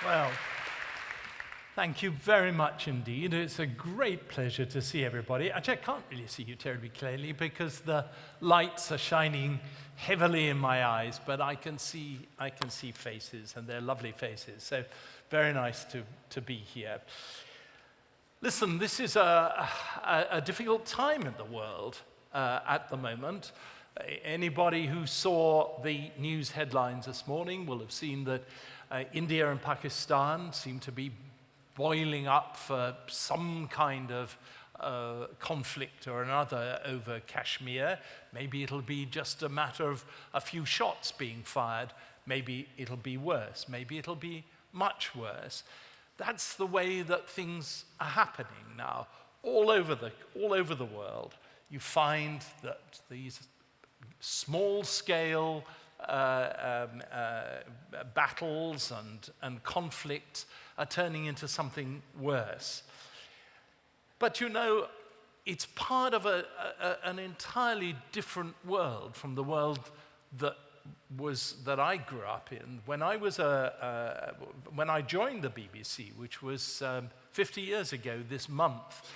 Well, thank you very much indeed. It's a great pleasure to see everybody. Actually, I can't really see you terribly clearly because the lights are shining heavily in my eyes, but I can see faces, and they're lovely faces. So very nice to be here. Listen, this is a difficult time in the world at the moment. Anybody who saw the news headlines this morning will have seen that India and Pakistan seem to be boiling up for some kind of conflict or another over Kashmir. Maybe it'll be just a matter of a few shots being fired. Maybe it'll be worse. Maybe it'll be much worse. That's the way that things are happening now all over the world. You find that these small-scale battles and conflicts are turning into something worse. But you know, it's part of an entirely different world from the world that I grew up in. When I joined the BBC, which was 50 years ago this month,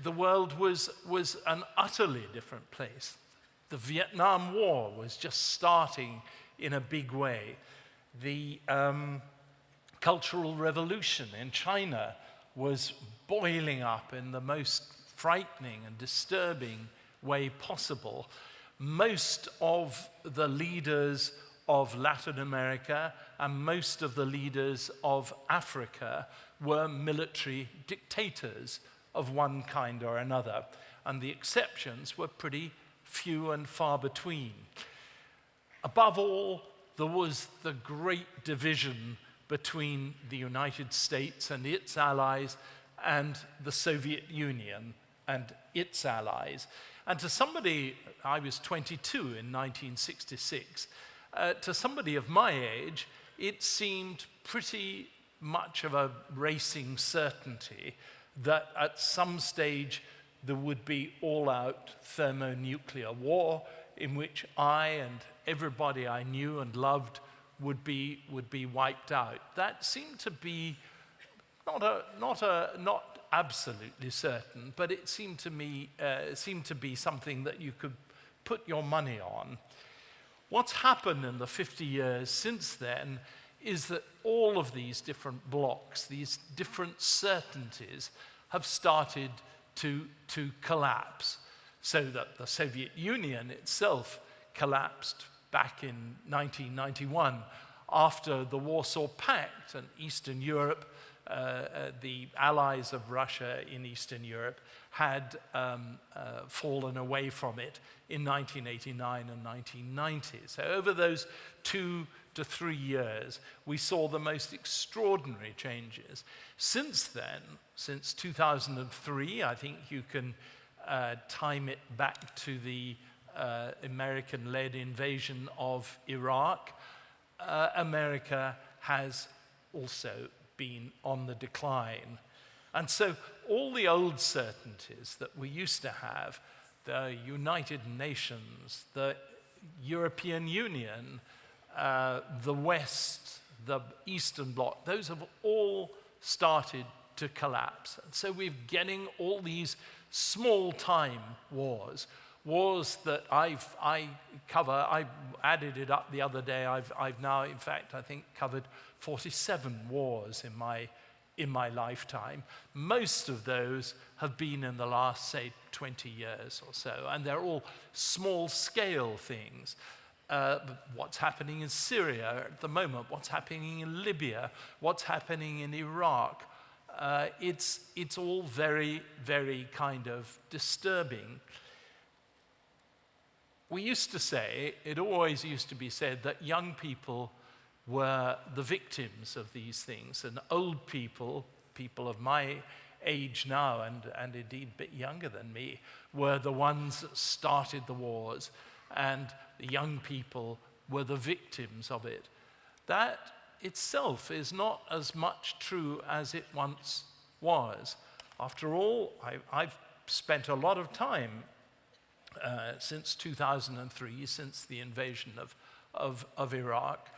the world was an utterly different place. The Vietnam War was just starting in a big way. The Cultural Revolution in China was boiling up in the most frightening and disturbing way possible. Most of the leaders of Latin America and most of the leaders of Africa were military dictators of one kind or another, and the exceptions were pretty few and far between. Above all, there was the great division between the United States and its allies and the Soviet Union and its allies. And to somebody, I was 22 in 1966, to somebody of my age, it seemed pretty much of a racing certainty that at some stage there would be all-out thermonuclear war in which I and everybody I knew and loved would be wiped out. That seemed to be not absolutely certain, but it seemed to be something that you could put your money on. What's happened in the 50 years since then is that all of these different blocks, these different certainties, have started to collapse, so that the Soviet Union itself collapsed back in 1991 after the Warsaw Pact, and Eastern Europe, the allies of Russia in Eastern Europe, had fallen away from it in 1989 and 1990. So over those 2 to 3 years, we saw the most extraordinary changes. Since then, since 2003, I think you can time it back to the American-led invasion of Iraq, America has also been on the decline. And so all the old certainties that we used to have, the United Nations, the European Union, the West, the Eastern Bloc, those have all started to collapse. And so we're getting all these small-time wars that I added it up the other day. I've now, in fact, I think covered 47 wars in my lifetime. Most of those have been in the last, say, 20 years or so, and they're all small-scale things. What's happening in Syria at the moment, what's happening in Libya, what's happening in Iraq. It's all very, very kind of disturbing. We used to say, it always used to be said, that young people were the victims of these things, and old people, people of my age now and indeed a bit younger than me, were the ones that started the wars, and the young people were the victims of it. That itself is not as much true as it once was. After all, I've spent a lot of time since 2003, since the invasion of Iraq,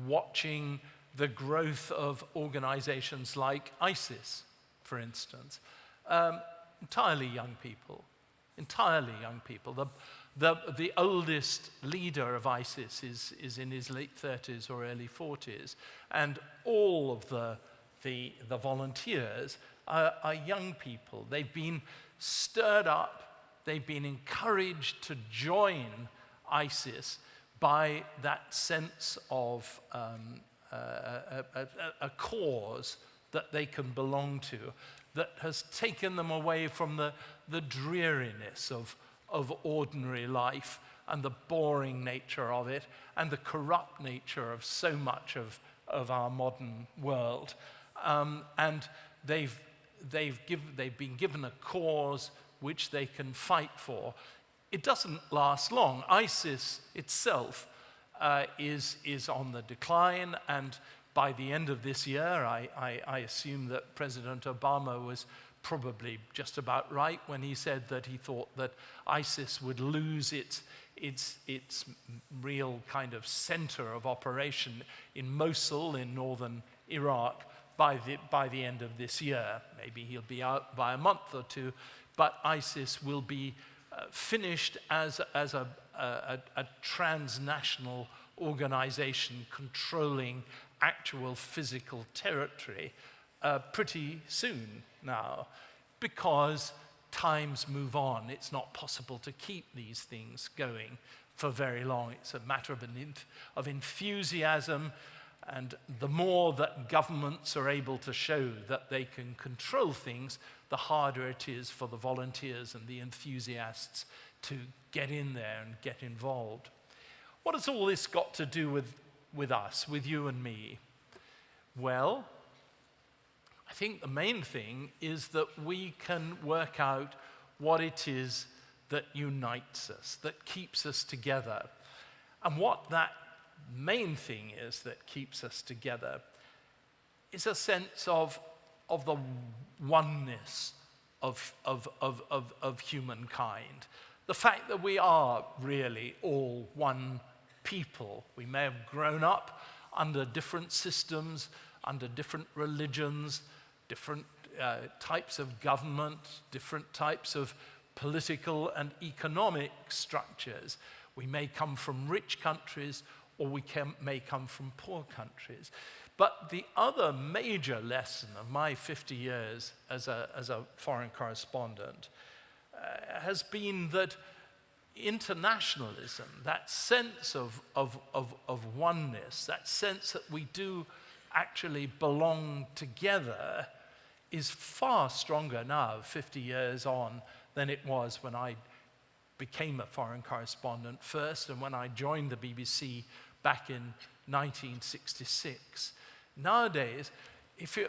watching the growth of organizations like ISIS, for instance. Entirely young people. The oldest leader of ISIS is in his late 30s or early 40s, and all of the volunteers are young people. They've been stirred up, they've been encouraged to join ISIS by that sense of a cause that they can belong to, that has taken them away from the dreariness of ordinary life and the boring nature of it and the corrupt nature of so much of our modern world. And they've been given a cause which they can fight for. It doesn't last long. ISIS itself is on the decline, and by the end of this year, I assume that President Obama was probably just about right when he said that he thought that ISIS would lose its real kind of center of operation in Mosul in northern Iraq by the end of this year. Maybe he'll be out by a month or two, but ISIS will be finished as a transnational organization controlling actual physical territory pretty soon now, because times move on. It's not possible to keep these things going for very long. It's a matter of enthusiasm, and the more that governments are able to show that they can control things, the harder it is for the volunteers and the enthusiasts to get in there and get involved. What has all this got to do with us, with you and me? Well, I think the main thing is that we can work out what it is that unites us, that keeps us together. And what that main thing is that keeps us together is a sense of the oneness of humankind. The fact that we are really all one people. We may have grown up under different systems, under different religions, different types of government, different types of political and economic structures. We may come from rich countries, or we may come from poor countries. But the other major lesson of my 50 years as a foreign correspondent has been that internationalism, that sense of oneness, that sense that we do actually belong together, is far stronger now, 50 years on, than it was when I became a foreign correspondent first and when I joined the BBC back in 1966. Nowadays,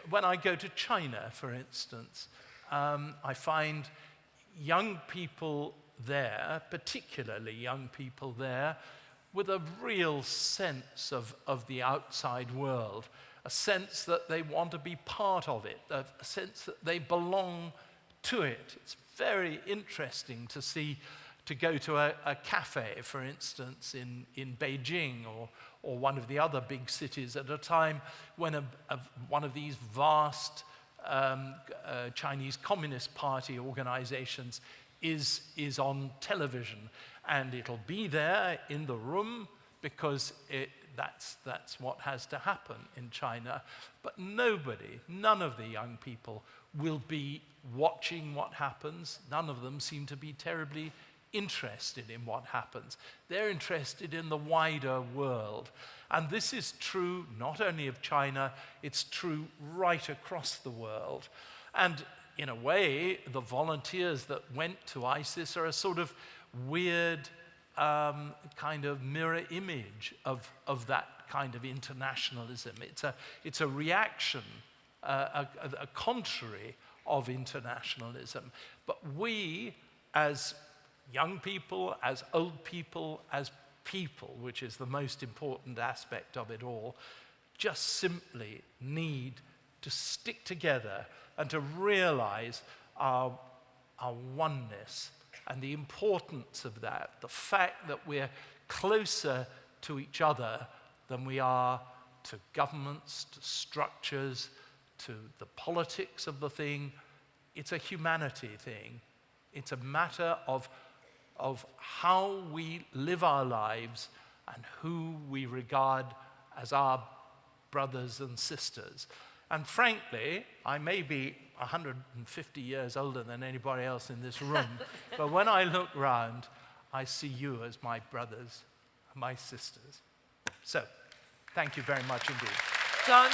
when I go to China, for instance, I find young people there, particularly young people there, with a real sense of the outside world, a sense that they want to be part of it, a sense that they belong to it. It's very interesting to go to a cafe, for instance, in Beijing or one of the other big cities at a time when one of these vast Chinese Communist Party organizations is on television, and it'll be there in the room because that's what has to happen in China. But none of the young people will be watching what happens. None of them seem to be terribly interested in what happens. They're interested in the wider world. And this is true not only of China, it's true right across the world. And in a way, the volunteers that went to ISIS are a sort of weird kind of mirror image of that kind of internationalism. It's a reaction, a contrary of internationalism. But we, as young people, as old people, as people, which is the most important aspect of it all, just simply need to stick together and to realize our oneness and the importance of that, the fact that we're closer to each other than we are to governments, to structures, to the politics of the thing. It's a humanity thing. It's a matter of how we live our lives and who we regard as our brothers and sisters. And frankly, I may be 150 years older than anybody else in this room, but when I look round, I see you as my brothers and my sisters. So, thank you very much indeed. John.